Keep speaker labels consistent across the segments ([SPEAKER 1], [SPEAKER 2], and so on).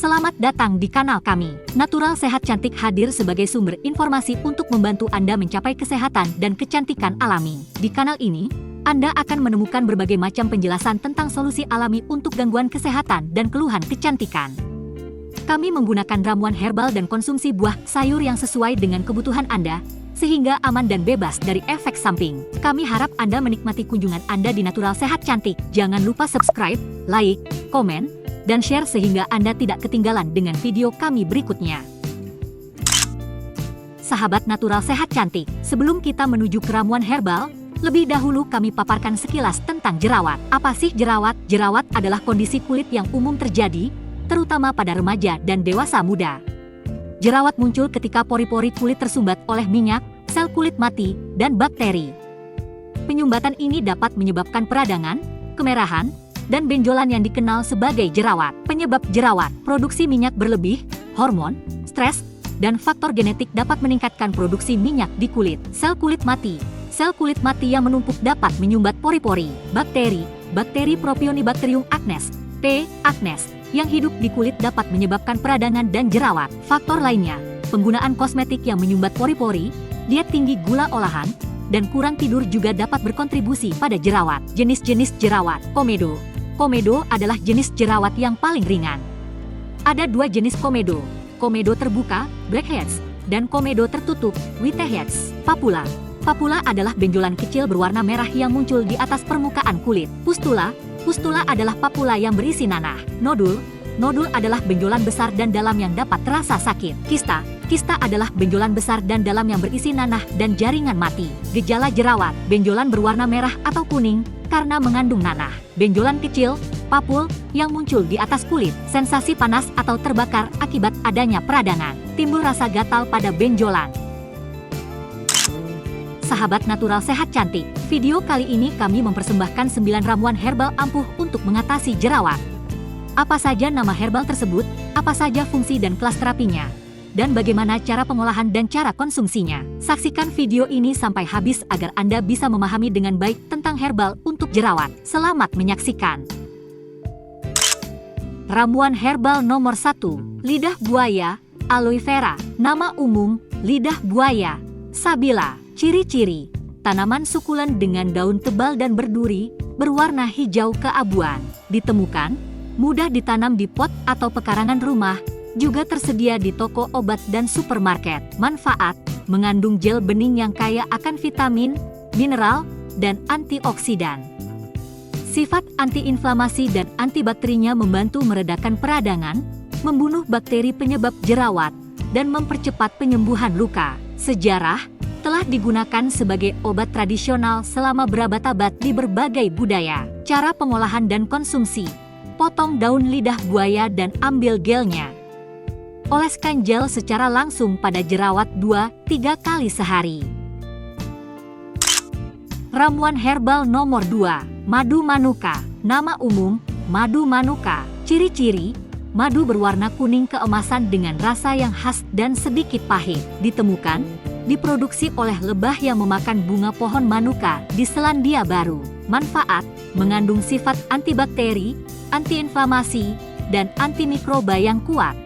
[SPEAKER 1] Selamat datang di kanal kami. Natural Sehat Cantik hadir sebagai sumber informasi untuk membantu Anda mencapai kesehatan dan kecantikan alami. Di kanal ini, Anda akan menemukan berbagai macam penjelasan tentang solusi alami untuk gangguan kesehatan dan keluhan kecantikan. Kami menggunakan ramuan herbal dan konsumsi buah sayur yang sesuai dengan kebutuhan Anda, sehingga aman dan bebas dari efek samping. Kami harap Anda menikmati kunjungan Anda di Natural Sehat Cantik. Jangan lupa subscribe, like, komen, dan share sehingga Anda tidak ketinggalan dengan video kami berikutnya. Sahabat Natural Sehat Cantik, sebelum kita menuju ke ramuan herbal, lebih dahulu kami paparkan sekilas tentang jerawat. Apa sih jerawat? Jerawat adalah kondisi kulit yang umum terjadi, terutama pada remaja dan dewasa muda. Jerawat muncul ketika pori-pori kulit tersumbat oleh minyak, sel kulit mati, dan bakteri. Penyumbatan ini dapat menyebabkan peradangan, kemerahan, dan benjolan yang dikenal sebagai jerawat. Penyebab jerawat, produksi minyak berlebih, hormon, stres, dan faktor genetik dapat meningkatkan produksi minyak di kulit. Sel kulit mati. Sel kulit mati yang menumpuk dapat menyumbat pori-pori. Bakteri Propionibacterium acnes, P. acnes, yang hidup di kulit dapat menyebabkan peradangan dan jerawat. Faktor lainnya, penggunaan kosmetik yang menyumbat pori-pori, diet tinggi gula olahan, dan kurang tidur juga dapat berkontribusi pada jerawat. Jenis-jenis jerawat. Komedo. Komedo adalah jenis jerawat yang paling ringan. Ada dua jenis komedo. Komedo terbuka, blackheads, dan komedo tertutup, whiteheads. Papula. Papula adalah benjolan kecil berwarna merah yang muncul di atas permukaan kulit. Pustula. Pustula adalah papula yang berisi nanah. Nodul. Nodul adalah benjolan besar dan dalam yang dapat terasa sakit. Kista. Kista adalah benjolan besar dan dalam yang berisi nanah dan jaringan mati. Gejala jerawat. Benjolan berwarna merah atau kuning karena mengandung nanah. Benjolan kecil, papul, yang muncul di atas kulit. Sensasi panas atau terbakar akibat adanya peradangan. Timbul rasa gatal pada benjolan. Sahabat Natural Sehat Cantik, video kali ini kami mempersembahkan 9 ramuan herbal ampuh untuk mengatasi jerawat. Apa saja nama herbal tersebut, apa saja fungsi dan kelas terapinya, dan bagaimana cara pengolahan dan cara konsumsinya. Saksikan video ini sampai habis agar Anda bisa memahami dengan baik tentang herbal untuk jerawat. Selamat menyaksikan. Ramuan herbal nomor 1, lidah buaya, aloe vera. Nama umum, lidah buaya, Sabila. Ciri-ciri, tanaman sukulen dengan daun tebal dan berduri, berwarna hijau keabuan. Ditemukan, mudah ditanam di pot atau pekarangan rumah, juga tersedia di toko obat dan supermarket. Manfaat, mengandung gel bening yang kaya akan vitamin, mineral, dan antioksidan. Sifat antiinflamasi dan antibakterinya membantu meredakan peradangan, membunuh bakteri penyebab jerawat, dan mempercepat penyembuhan luka. Sejarah, telah digunakan sebagai obat tradisional selama berabad-abad di berbagai budaya. Cara pengolahan dan konsumsi, potong daun lidah buaya dan ambil gelnya. Oleskan gel secara langsung pada jerawat 2-3 kali sehari. Ramuan herbal nomor 2, madu manuka. Nama umum, madu manuka. Ciri-ciri, madu berwarna kuning keemasan dengan rasa yang khas dan sedikit pahit. Ditemukan, diproduksi oleh lebah yang memakan bunga pohon manuka di Selandia Baru. Manfaat, mengandung sifat antibakteri, antiinflamasi, dan antimikroba yang kuat.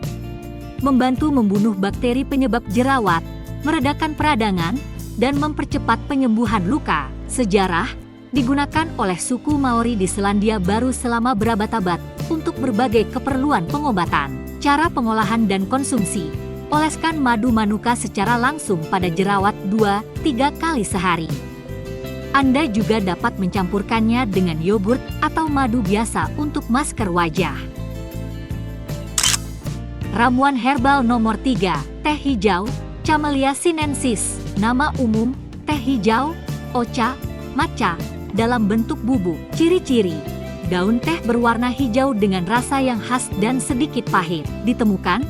[SPEAKER 1] Membantu membunuh bakteri penyebab jerawat, meredakan peradangan, dan mempercepat penyembuhan luka. Sejarah, digunakan oleh suku Maori di Selandia Baru selama berabad-abad untuk berbagai keperluan pengobatan. Cara pengolahan dan konsumsi, oleskan madu manuka secara langsung pada jerawat 2-3 kali sehari. Anda juga dapat mencampurkannya dengan yogurt atau madu biasa untuk masker wajah. Ramuan herbal nomor 3, teh hijau, Camellia sinensis. Nama umum, teh hijau, ocha, matcha, dalam bentuk bubuk. Ciri-ciri, daun teh berwarna hijau dengan rasa yang khas dan sedikit pahit. Ditemukan,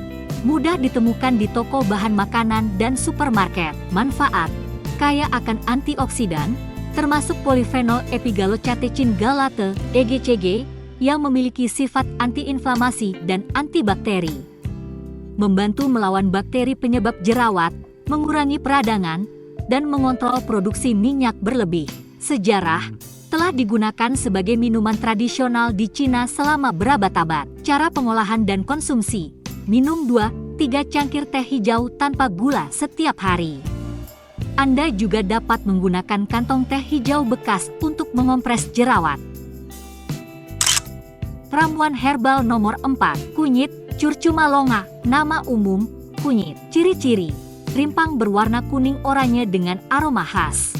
[SPEAKER 1] mudah ditemukan di toko bahan makanan dan supermarket. Manfaat, kaya akan antioksidan, termasuk polifenol epigallocatechin gallate, EGCG, yang memiliki sifat antiinflamasi dan antibakteri. Membantu melawan bakteri penyebab jerawat, mengurangi peradangan, dan mengontrol produksi minyak berlebih. Sejarah, telah digunakan sebagai minuman tradisional di Cina selama berabad-abad. Cara pengolahan dan konsumsi, Minum 2-3 cangkir teh hijau tanpa gula setiap hari. Anda juga dapat menggunakan kantong teh hijau bekas untuk mengompres jerawat. Ramuan herbal nomor 4, kunyit curcuma longa. Nama umum, kunyit. Ciri-ciri, rimpang berwarna kuning oranye dengan aroma khas.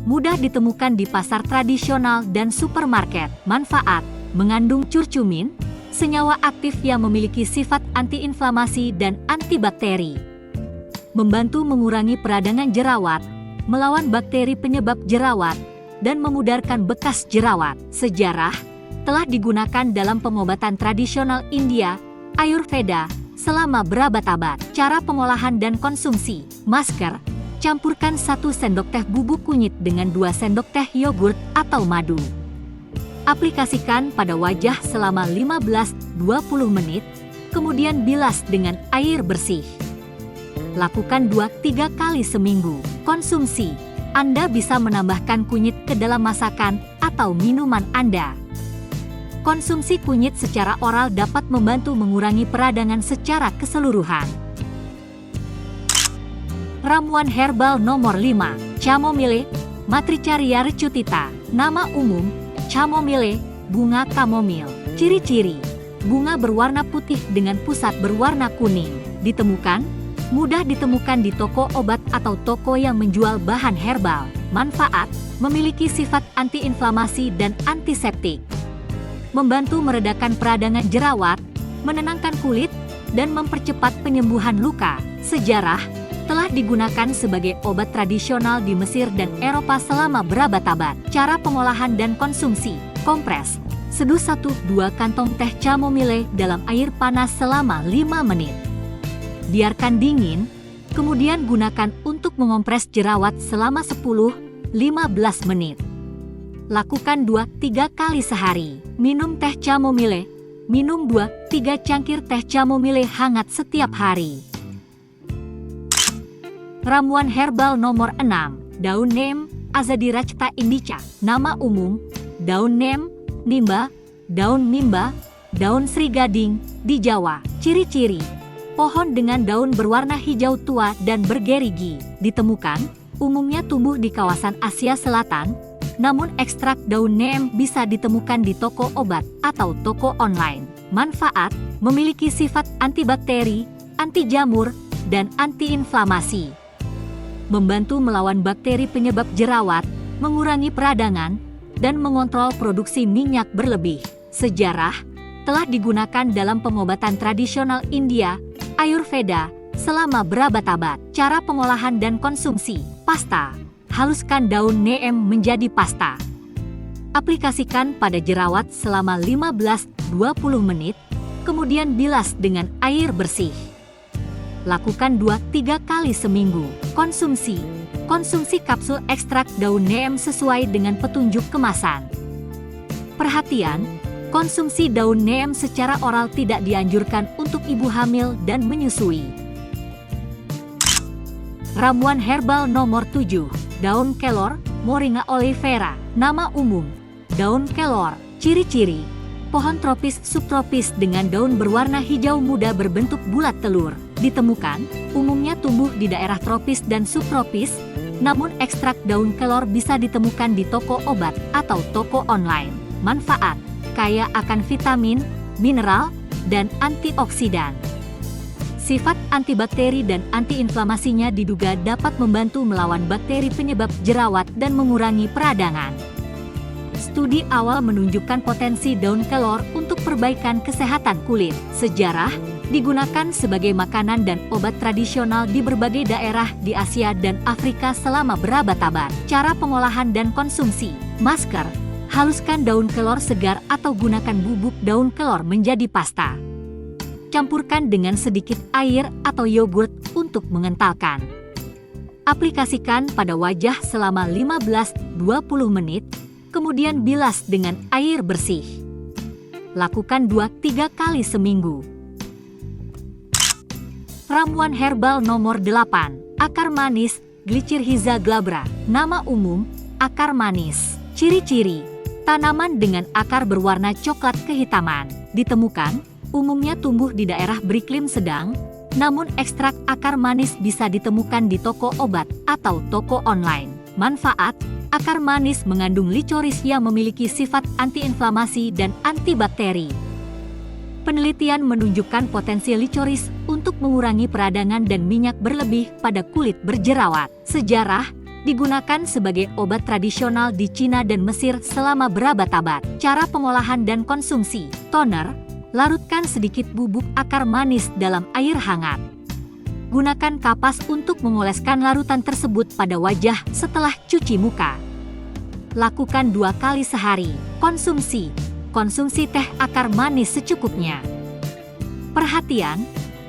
[SPEAKER 1] Mudah ditemukan di pasar tradisional dan supermarket. Manfaat, mengandung curcumin, senyawa aktif yang memiliki sifat antiinflamasi dan antibakteri. Membantu mengurangi peradangan jerawat, melawan bakteri penyebab jerawat, dan memudarkan bekas jerawat. Sejarah, telah digunakan dalam pengobatan tradisional India, Ayurveda, selama berabad-abad. Cara pengolahan dan konsumsi. Masker, campurkan 1 sendok teh bubuk kunyit dengan 2 sendok teh yogurt atau madu. Aplikasikan pada wajah selama 15-20 menit, kemudian bilas dengan air bersih. Lakukan 2-3 kali seminggu. Konsumsi, Anda bisa menambahkan kunyit ke dalam masakan atau minuman Anda. Konsumsi kunyit secara oral dapat membantu mengurangi peradangan secara keseluruhan. Ramuan herbal nomor 5, chamomile, Matricaria recutita. Nama umum, chamomile, bunga kamomil. Ciri-ciri, bunga berwarna putih dengan pusat berwarna kuning. Mudah ditemukan di toko obat atau toko yang menjual bahan herbal. Manfaat, memiliki sifat antiinflamasi dan antiseptik. Membantu meredakan peradangan jerawat, menenangkan kulit, dan mempercepat penyembuhan luka. Sejarah, telah digunakan sebagai obat tradisional di Mesir dan Eropa selama berabad-abad. Cara pengolahan dan konsumsi. Kompres, seduh 1-2 kantong teh chamomile dalam air panas selama 5 menit. Biarkan dingin, kemudian gunakan untuk mengompres jerawat selama 10-15 menit. Lakukan 2-3 kali sehari. Minum teh chamomile. Minum 2-3 cangkir teh chamomile hangat setiap hari. Ramuan herbal nomor 6, daun neem, Azadirachta indica. Nama umum, daun neem, nimba, daun mimba, daun srigading, di Jawa. Ciri-ciri, pohon dengan daun berwarna hijau tua dan bergerigi. Umumnya tumbuh di kawasan Asia Selatan, namun ekstrak daun neem bisa ditemukan di toko obat atau toko online. Manfaat, memiliki sifat antibakteri, anti jamur, dan antiinflamasi. Membantu melawan bakteri penyebab jerawat, mengurangi peradangan, dan mengontrol produksi minyak berlebih. Sejarah, telah digunakan dalam pengobatan tradisional India, Ayurveda, selama berabad-abad. Cara pengolahan dan konsumsi. Pasta, haluskan daun neem menjadi pasta. Aplikasikan pada jerawat selama 15-20 menit, kemudian bilas dengan air bersih. Lakukan 2-3 kali seminggu. Konsumsi kapsul ekstrak daun neem sesuai dengan petunjuk kemasan. Perhatian, konsumsi daun neem secara oral tidak dianjurkan untuk ibu hamil dan menyusui. Ramuan herbal nomor 7, daun kelor, Moringa oleifera. Nama umum, daun kelor. Ciri-ciri, pohon tropis subtropis dengan daun berwarna hijau muda berbentuk bulat telur. Umumnya tumbuh di daerah tropis dan subtropis, namun ekstrak daun kelor bisa ditemukan di toko obat atau toko online. Manfaat, kaya akan vitamin, mineral, dan antioksidan. Sifat antibakteri dan antiinflamasinya diduga dapat membantu melawan bakteri penyebab jerawat dan mengurangi peradangan. Studi awal menunjukkan potensi daun kelor untuk perbaikan kesehatan kulit. Sejarah, digunakan sebagai makanan dan obat tradisional di berbagai daerah di Asia dan Afrika selama berabad-abad. Cara pengolahan dan konsumsi. Masker, haluskan daun kelor segar atau gunakan bubuk daun kelor menjadi pasta. Campurkan dengan sedikit air atau yogurt untuk mengentalkan. Aplikasikan pada wajah selama 15-20 menit, kemudian bilas dengan air bersih. Lakukan 2-3 kali seminggu. Ramuan herbal nomor 8, akar manis, Glycyrrhiza glabra. Nama umum, akar manis. Ciri-ciri, tanaman dengan akar berwarna coklat kehitaman. umumnya tumbuh di daerah beriklim sedang, namun ekstrak akar manis bisa ditemukan di toko obat atau toko online. Manfaat: akar manis mengandung licoris yang memiliki sifat antiinflamasi dan antibakteri. Penelitian menunjukkan potensi licoris untuk mengurangi peradangan dan minyak berlebih pada kulit berjerawat. Sejarah: digunakan sebagai obat tradisional di Cina dan Mesir selama berabad-abad. Cara pengolahan dan konsumsi: toner, larutkan sedikit bubuk akar manis dalam air hangat. Gunakan kapas untuk mengoleskan larutan tersebut pada wajah setelah cuci muka. Lakukan 2 kali sehari. Konsumsi: konsumsi teh akar manis secukupnya. Perhatian: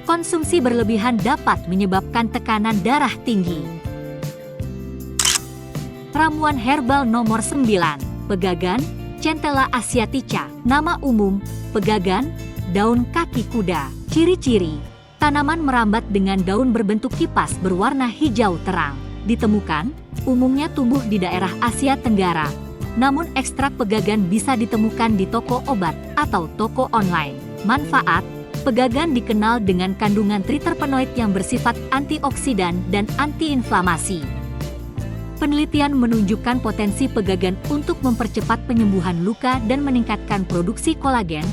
[SPEAKER 1] konsumsi berlebihan dapat menyebabkan tekanan darah tinggi. Ramuan herbal nomor 9, pegagan, Centella asiatica. Nama umum: pegagan, daun kaki kuda. Ciri-ciri: tanaman merambat dengan daun berbentuk kipas berwarna hijau terang. Ditemukan, umumnya tumbuh di daerah Asia Tenggara. Namun ekstrak pegagan bisa ditemukan di toko obat atau toko online. Manfaat: pegagan dikenal dengan kandungan triterpenoid yang bersifat antioksidan dan antiinflamasi. Penelitian menunjukkan potensi pegagan untuk mempercepat penyembuhan luka dan meningkatkan produksi kolagen,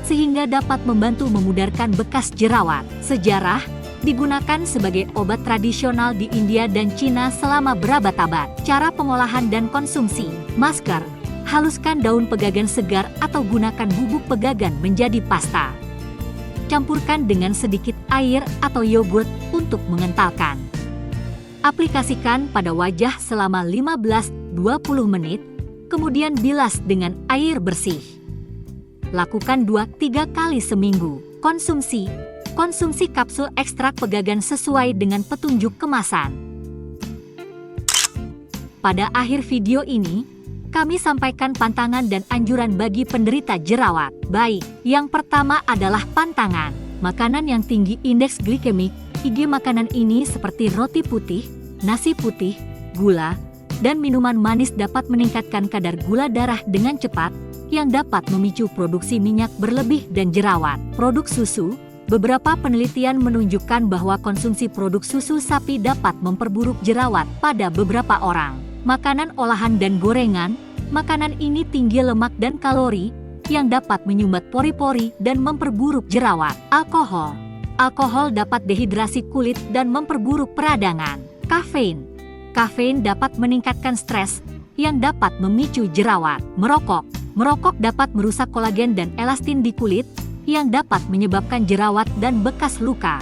[SPEAKER 1] sehingga dapat membantu memudarkan bekas jerawat. Sejarah: digunakan sebagai obat tradisional di India dan Cina selama berabad-abad. Cara pengolahan dan konsumsi: masker, haluskan daun pegagan segar atau gunakan bubuk pegagan menjadi pasta. Campurkan dengan sedikit air atau yogurt untuk mengentalkan. Aplikasikan pada wajah selama 15-20 menit, kemudian bilas dengan air bersih. Lakukan 2-3 kali seminggu. Konsumsi: konsumsi kapsul ekstrak pegagan sesuai dengan petunjuk kemasan. Pada akhir video ini, kami sampaikan pantangan dan anjuran bagi penderita jerawat. Baik, yang pertama adalah pantangan. Makanan yang tinggi indeks glikemik, IG makanan ini seperti roti putih, nasi putih, gula, dan minuman manis dapat meningkatkan kadar gula darah dengan cepat, yang dapat memicu produksi minyak berlebih dan jerawat. Produk susu: beberapa penelitian menunjukkan bahwa konsumsi produk susu sapi dapat memperburuk jerawat pada beberapa orang. Makanan olahan dan gorengan: makanan ini tinggi lemak dan kalori, yang dapat menyumbat pori-pori dan memperburuk jerawat. Alkohol: alkohol dapat dehidrasi kulit dan memperburuk peradangan. Kafein: kafein dapat meningkatkan stres, yang dapat memicu jerawat. Merokok: merokok dapat merusak kolagen dan elastin di kulit, yang dapat menyebabkan jerawat dan bekas luka.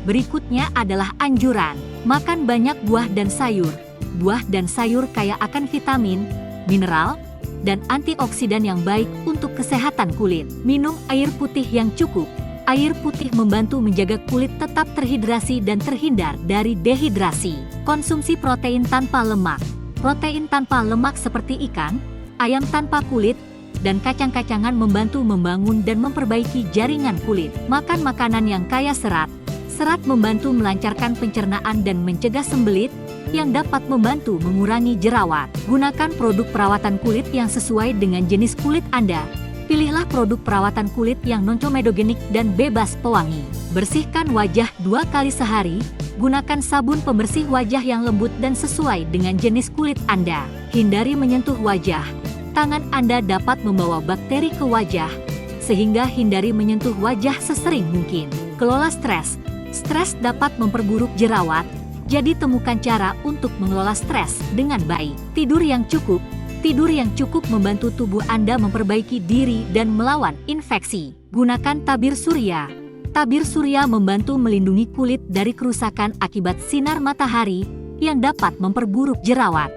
[SPEAKER 1] Berikutnya adalah anjuran: makan banyak buah dan sayur. Buah dan sayur kaya akan vitamin, mineral, dan antioksidan yang baik untuk kesehatan kulit. Minum air putih yang cukup. Air putih membantu menjaga kulit tetap terhidrasi dan terhindar dari dehidrasi. Konsumsi protein tanpa lemak. Protein tanpa lemak seperti ikan, ayam tanpa kulit, dan kacang-kacangan membantu membangun dan memperbaiki jaringan kulit. Makan makanan yang kaya serat. Serat membantu melancarkan pencernaan dan mencegah sembelit, yang dapat membantu mengurangi jerawat. Gunakan produk perawatan kulit yang sesuai dengan jenis kulit Anda. Pilihlah produk perawatan kulit yang non-komedogenik dan bebas pewangi. Bersihkan wajah 2 kali sehari. Gunakan sabun pembersih wajah yang lembut dan sesuai dengan jenis kulit Anda. Hindari menyentuh wajah. Tangan Anda dapat membawa bakteri ke wajah, sehingga hindari menyentuh wajah sesering mungkin. Kelola stres. Stres dapat memperburuk jerawat, jadi temukan cara untuk mengelola stres dengan baik. Tidur yang cukup. Tidur yang cukup membantu tubuh Anda memperbaiki diri dan melawan infeksi. Gunakan tabir surya. Tabir surya membantu melindungi kulit dari kerusakan akibat sinar matahari yang dapat memperburuk jerawat.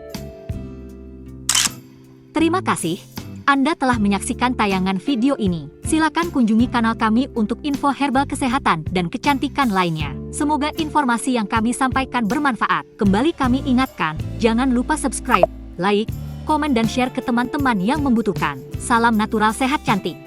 [SPEAKER 1] Terima kasih, Anda telah menyaksikan tayangan video ini. Silakan kunjungi kanal kami untuk info herbal kesehatan dan kecantikan lainnya. Semoga informasi yang kami sampaikan bermanfaat. Kembali kami ingatkan, jangan lupa subscribe, like, komen dan share ke teman-teman yang membutuhkan. Salam natural sehat cantik.